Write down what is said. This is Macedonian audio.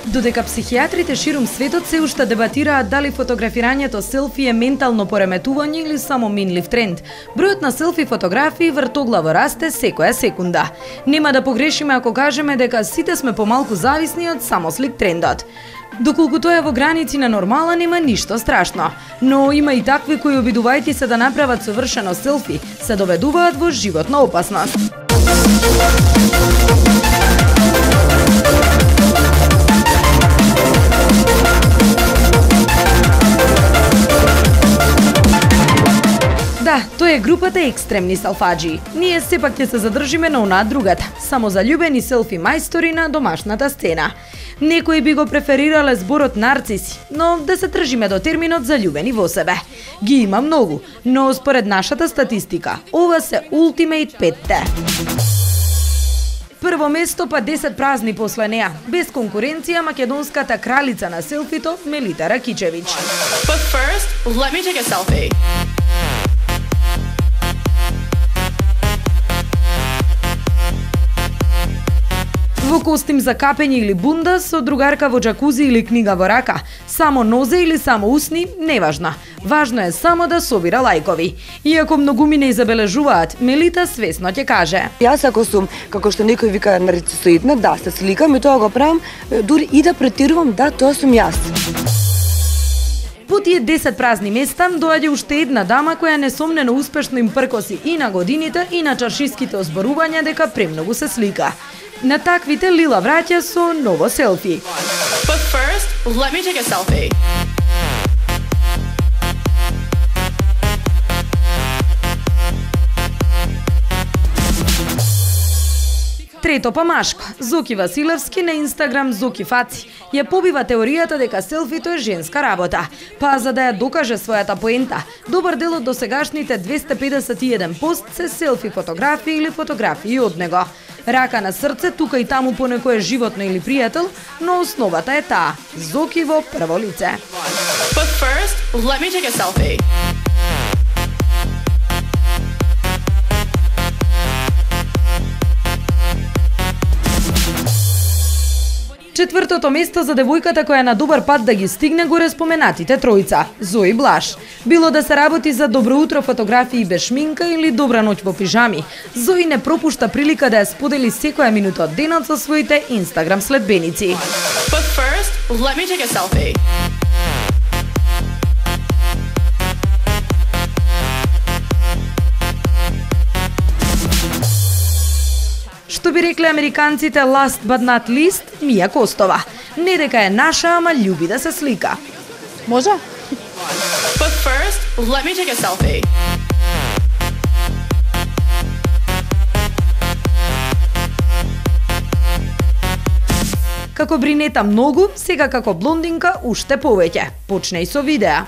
Додека психијатрите ширум светот се уште дебатираат дали фотографирањето селфи е ментално пореметување или само минлив тренд, бројот на селфи фотографии вртоглаво расте секоја секунда. Нема да погрешиме ако кажеме дека сите сме помалку зависни од само слик трендот. Доколку тоа е во граници на нормала, нема ништо страшно. Но има и такви кои, обидувајќи се да направат совршено селфи, се доведуваат во животна опасност. Да, тоа е групата екстремни селфаџи. Ние сепак ќе се задржиме на онаа другата, само заљубени селфи мајстори на домашната сцена. Некои би го преферирале зборот нарциси, но да се тржиме до терминот заљубени во себе. Ги има многу, но според нашата статистика, ова се ултимејт 5-те. Прво место, па 10 празни после неа. Без конкуренција, македонската кралица на селфито Мелита Ракичевич. But first, let me take a selfie. Во костим за капење или бунда, со другарка во джакузи или книга во рака, само нозе или само усни, неважно. Важно е само да собира лајкови. Иако многуми не забележуваат, Мелита свесно ќе каже: Јас ако сум, како што некој вика, нарцисоидна, да, се сликам и тоа го правам, дури и да претерувам, да, тоа сум јас. По тие 10 празни места доаѓа уште една дама која несомнено успешно им пркоси и на годините и на чаршиските озборувања дека премногу се слика. На таквите Лила враќа со ново селфи. But first, let me take a selfie. Трето па машко, Зоки Василевски на Инстаграм Зоки Фаци ја побива теоријата дека селфито е женска работа. Па за да ја докаже својата поента, добар дел од досегашните 251 пост се селфи фотографии или фотографии од него. Рака на срце, тука и таму по некое животно или пријател, но основата е таа, Зоки во прво лице. But first, let me take a selfie. Четвртото место за девојката која на добар пат да ги стигне горе споменатите тројца, Зои Блаш. Било да се работи за добро утро фотографии без шминка или добра ноќ во пижами, Зои не пропушта прилика да ја сподели секоја минута од денот со своите Инстаграм следбеници. But first, let me take a selfie. Што би рекле американците, last but not least, Мија Костова. Не дека е наша, ама љуби да се слика. Може? But first, let me take a selfie. Како бринета многу, сега како блондинка уште повеќе. Почнеј со видеа.